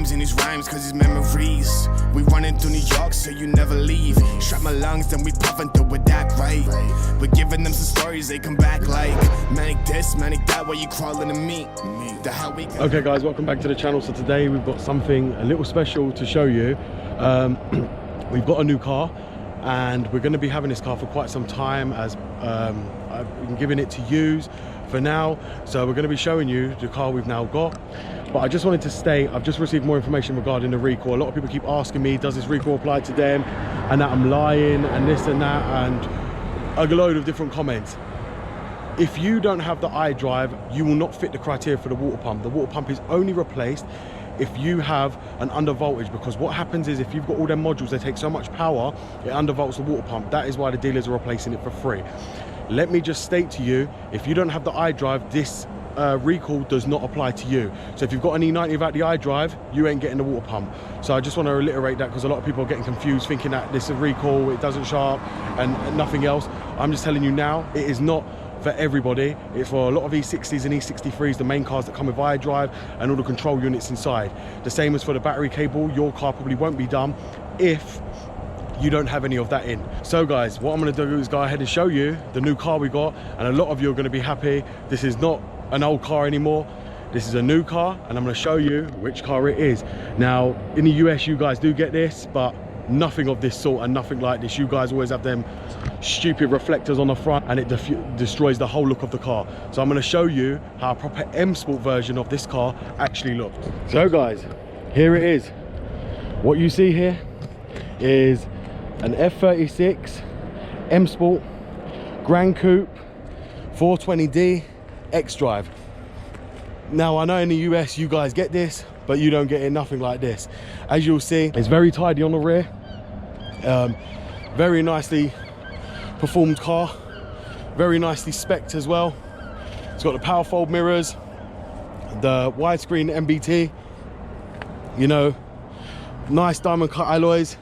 times in his rhymes, cause his memories. We running through New York, so you never leave. Strap my lungs, then we puffin' through with that, right? We're giving them some stories, they come back like manic this, manic that, while you crawling to me. The hell we can. Okay guys, welcome back to the channel. So today we've got something a little special to show you. We've got a new car and we're going to be having this car for quite some time, as I've been giving it to use for now. So we're going to be showing you the car we've now got. But I just wanted to state, I've just received more information regarding the recall. A lot of people keep asking me, does this recall apply to them, and that I'm lying and this and that, and a load of different comments. If you don't have the iDrive, you will not fit the criteria for the water pump. The water pump is only replaced if you have an under voltage, because what happens is if you've got all them modules, they take so much power, it undervolts the water pump. That is why the dealers are replacing it for free. Let me just state to you, if you don't have the iDrive, this recall does not apply to you. So if you've got an E90 without the iDrive, you ain't getting the water pump. So I just want to reiterate that, because a lot of people are getting confused thinking that this is a recall, it doesn't show up and nothing else. I'm just telling you now, it is not for everybody. It's for a lot of E60s and E63s, the main cars that come with iDrive and all the control units inside. The same as for the battery cable. Your car probably won't be done if you don't have any of that in. So guys, what I'm going to do is go ahead and show you the new car we got, and a lot of you are going to be happy. This is not an old car anymore, this is a new car, and I'm going to show you which car it is. Now in the US you guys do get this, but nothing of this sort and nothing like this. You guys always have them stupid reflectors on the front, and it destroys the whole look of the car. So I'm going to show you how a proper M Sport version of this car actually looks. So guys, here it is. What you see here is an F36 M Sport Gran Coupe 420D xDrive. Now I know in the US you guys get this, but you don't get it nothing like this. As you'll see, it's very tidy on the rear, very nicely performed car, very nicely spec'd as well. It's got the power fold mirrors, the widescreen MBT, you know, nice diamond cut alloys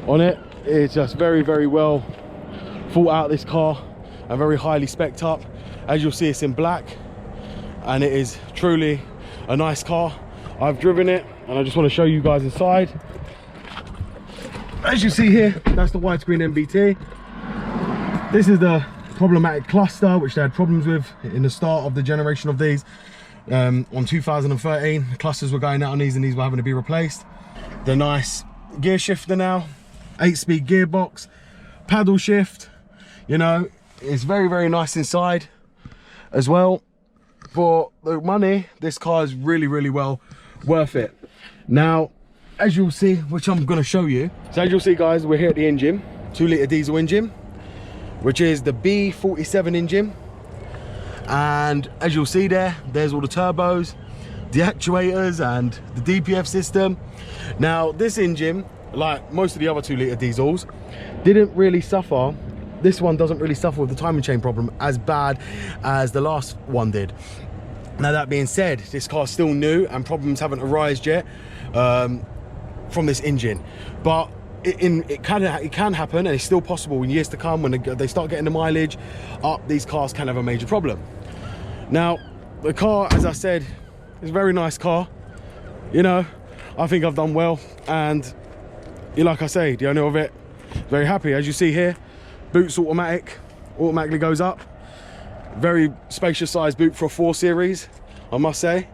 on it. It's just very, very well thought out, this car, and very highly spec'd up. As you'll see, it's in black, and it is truly a nice car. I've driven it and I just want to show you guys inside. As you see here, that's the widescreen MBT. This is the problematic cluster, which they had problems with in the start of the generation of these. On 2013, the clusters were going out on these, and these were having to be replaced. The nice gear shifter now, 8-speed gearbox, paddle shift. You know, it's very, very nice inside as well. For the money, this car is really, really well worth it. Now, as you'll see, which I'm going to show you, so as you'll see guys, we're here at the engine, 2-litre diesel engine, which is the B47 engine. And as you'll see there's all the turbos, the actuators, and the DPF system. Now this engine, like most of the other 2-litre diesels, didn't really suffer. This one doesn't really suffer with the timing chain problem as bad as the last one did. Now that being said, this car's still new and problems haven't arisen yet from this engine, but it can happen, and it's still possible in years to come when they start getting the mileage up. These cars can have a major problem. Now the car, as I said, is a very nice car. You know, I think I've done well, and like I say, the owner of it, very happy. As you see here, boot's automatically goes up. Very spacious size boot for a 4 Series, I must say.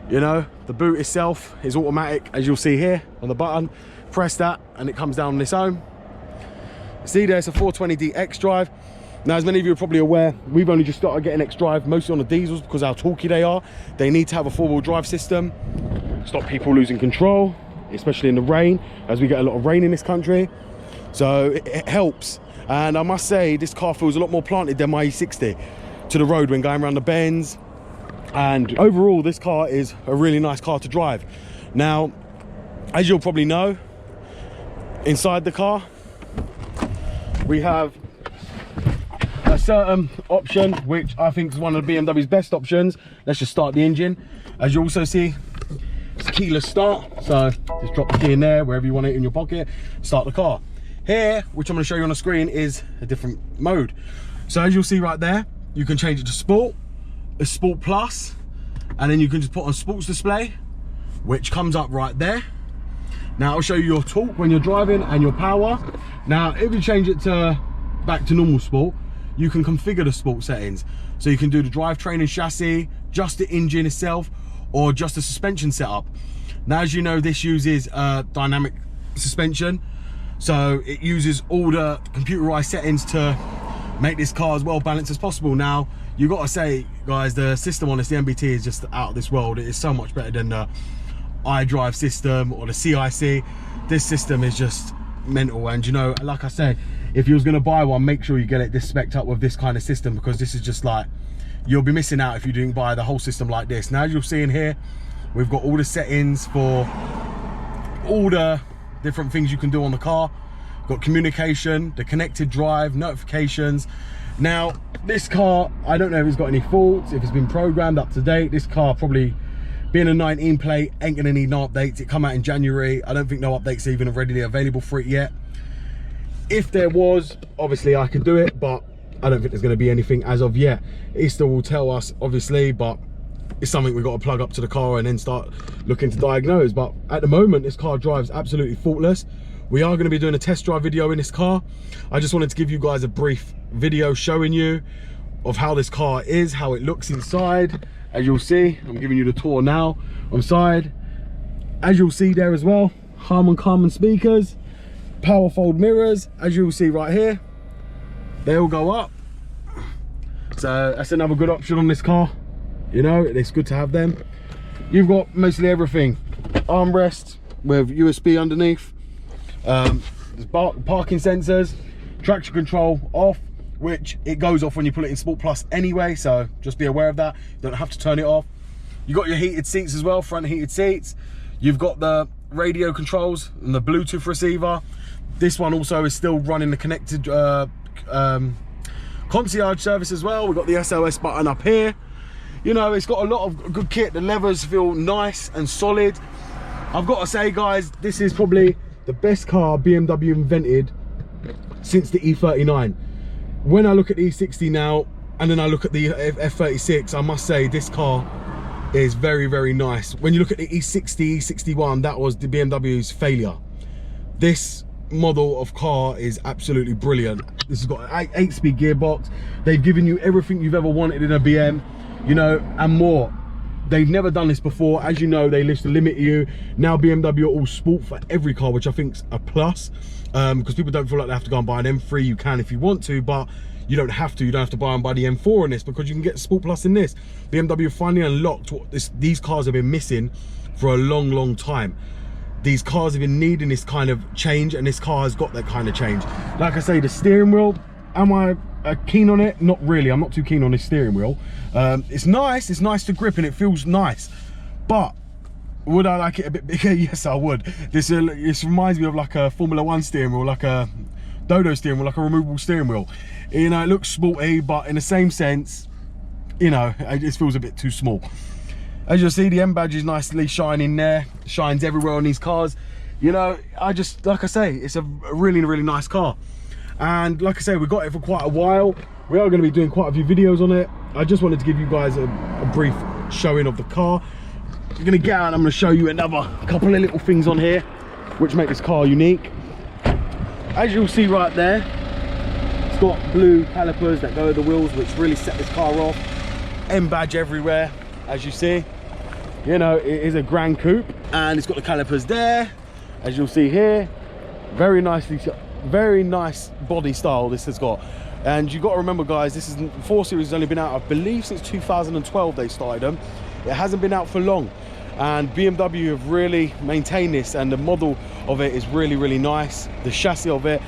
You know, the boot itself is automatic, as you'll see here on the button. Press that and it comes down on its own. See, there's a 420D xDrive. Now, as many of you are probably aware, we've only just started getting xDrive, mostly on the diesels, because how talky they are. They need to have a 4-wheel drive system, stop people losing control, especially in the rain, as we get a lot of rain in this country. So it helps. And I must say, this car feels a lot more planted than my E60 to the road when going around the bends. And overall, this car is a really nice car to drive. Now, as you'll probably know, inside the car, we have a certain option, which I think is one of the BMW's best options. Let's just start the engine. As you also see, it's keyless start. So just drop the key in there, wherever you want it in your pocket, start the car. Here, which I'm going to show you on the screen, is a different mode. So as you'll see right there, you can change it to Sport, a Sport Plus, and then you can just put on Sports Display, which comes up right there. Now I'll show you your torque when you're driving and your power. Now if you change it to back to normal sport, you can configure the sport settings. So you can do the drivetrain and chassis, just the engine itself, or just the suspension setup. Now, as you know, this uses dynamic suspension. So it uses all the computerized settings to make this car as well balanced as possible. Now, you got to say, guys, the system on this, the MBT, is just out of this world. It is so much better than the iDrive system or the CIC. This system is just mental. And you know, like I said, if you was going to buy one, make sure you get it this spec'd up with this kind of system, because this is just like, you'll be missing out if you didn't buy the whole system like this. Now, as you'll see in here, we've got all the settings for all the different things you can do on the car. Got communication, the connected drive, notifications. Now, this car, I don't know if it's got any faults, if it's been programmed up to date. This car, probably being a 19 plate, ain't gonna need no updates. It come out in January. I don't think no updates are even readily available for it yet. If there was, obviously I could do it, but I don't think there's going to be anything as of yet. Easter will tell us, obviously, but it's something we've got to plug up to the car and then start looking to diagnose. But at the moment, this car drives absolutely faultless. We are going to be doing a test drive video in this car. I just wanted to give you guys a brief video showing you of how this car is, how it looks inside. As you'll see, I'm giving you the tour now on side. As you'll see there as well, Harman Kardon speakers, power fold mirrors, as you will see right here, they all go up. So that's another good option on this car. You know, it's good to have them. You've got mostly everything. Armrest with USB underneath. There's parking sensors, traction control off, which it goes off when you put it in Sport Plus anyway, so just be aware of that. You don't have to turn it off. You got your heated seats as well, front heated seats. You've got the radio controls and the Bluetooth receiver. This one also is still running the connected concierge service as well. We've got the SOS button up here. You know, it's got a lot of good kit. The levers feel nice and solid. I've got to say, guys, this is probably the best car BMW invented since the E39. When I look at the E60 now, and then I look at the F36, I must say this car is very, very nice. When you look at the E60, E61, that was the BMW's failure. This model of car is absolutely brilliant. This has got an 8-speed gearbox. They've given you everything you've ever wanted in a BM, you know, and more. They've never done this before. As you know, they used to limit you. Now BMW are all sport for every car, which I think's a plus, because people don't feel like they have to go and buy an M3. You can if you want to, but you don't have to. You don't have to buy and buy the M4 in this, because you can get Sport Plus in this. BMW finally unlocked what these cars have been missing for a long, long time. These cars have been needing this kind of change, and this car has got that kind of change. Like I say, the steering wheel, am I keen on it? Not really. I'm not too keen on this steering wheel. It's nice to grip and it feels nice, but would I like it a bit bigger? Yes, I would. This reminds me of like a Formula 1 steering wheel, like a dodo steering wheel, like a removable steering wheel. You know, it looks sporty, but in the same sense, you know, it just feels a bit too small. As you'll see, the M badge is nicely shining there, shines everywhere on these cars. You know, like I say, it's a really, really nice car. And like I say, we got it for quite a while. We are going to be doing quite a few videos on it. I just wanted to give you guys a brief showing of the car. We're going to get out and I'm going to show you another couple of little things on here which make this car unique. As you'll see right there, it's got blue calipers that go with the wheels, which really set this car off. M badge everywhere, as you see. You know, it is a Gran Coupe, and it's got the calipers there, as you'll see here. Very nice body style this has got. And you got to remember, guys, this is 4 Series has only been out, I believe, since 2012 they started them. It hasn't been out for long, and BMW have really maintained this, and the model of it is really, really nice. The chassis of it,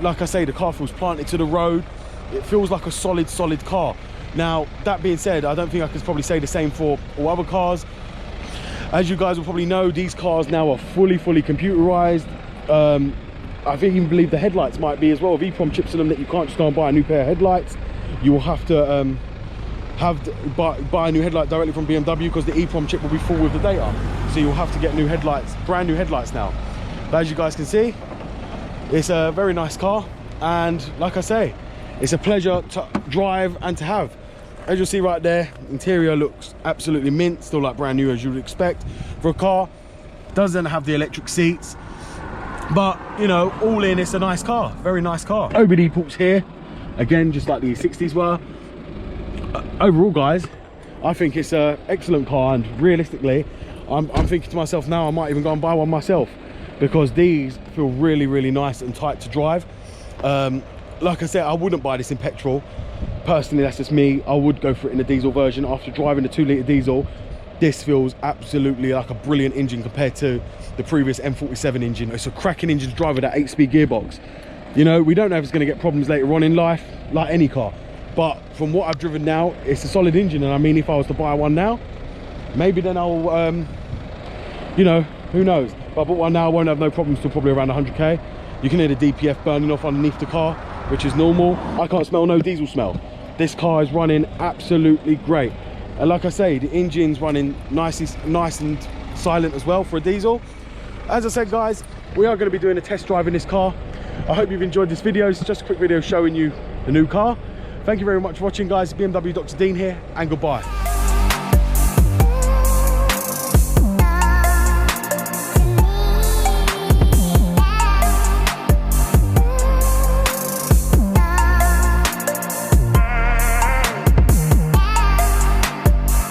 like I say, the car feels planted to the road. It feels like a solid car. Now, that being said, I don't think I could probably say the same for all other cars. As you guys will probably know, these cars now are fully computerized. I think even believe the headlights might be as well, with EEPROM chips in them, that you can't just go and buy a new pair of headlights. You will have to buy a new headlight directly from BMW, because the EEPROM chip will be full with the data. So you'll have to get new headlights, brand new headlights now. But as you guys can see, it's a very nice car, and like I say, it's a pleasure to drive and to have. as you'll see right there, interior looks absolutely mint, still like brand new as you would expect for a car. Doesn't have the electric seats, but you know, all in, it's a nice car, very nice car. OBD ports here, again, just like the 60s were. Overall, guys, I think it's an excellent car, and realistically, I'm thinking to myself now, I might even go and buy one myself, because these feel really, really nice and tight to drive. Like I said, I wouldn't buy this in petrol. Personally, that's just me. I would go for it in a diesel version. After driving the 2-litre diesel, this feels absolutely like a brilliant engine compared to the previous M47 engine. It's a cracking engine to drive with that 8-speed gearbox. You know, we don't know if it's going to get problems later on in life, like any car. But from what I've driven now, it's a solid engine. And I mean, if I was to buy one now, maybe then I'll, you know, who knows. If I bought one now, I won't have no problems till probably around 100k. You can hear the DPF burning off underneath the car, which is normal. I can't smell no diesel smell. This car is running absolutely great. And like I say, the engine's running nice and silent as well for a diesel. As I said, guys, we are going to be doing a test drive in this car. I hope you've enjoyed this video. It's just a quick video showing you the new car. Thank you very much for watching, guys. BMW Dr. Dean here, and goodbye.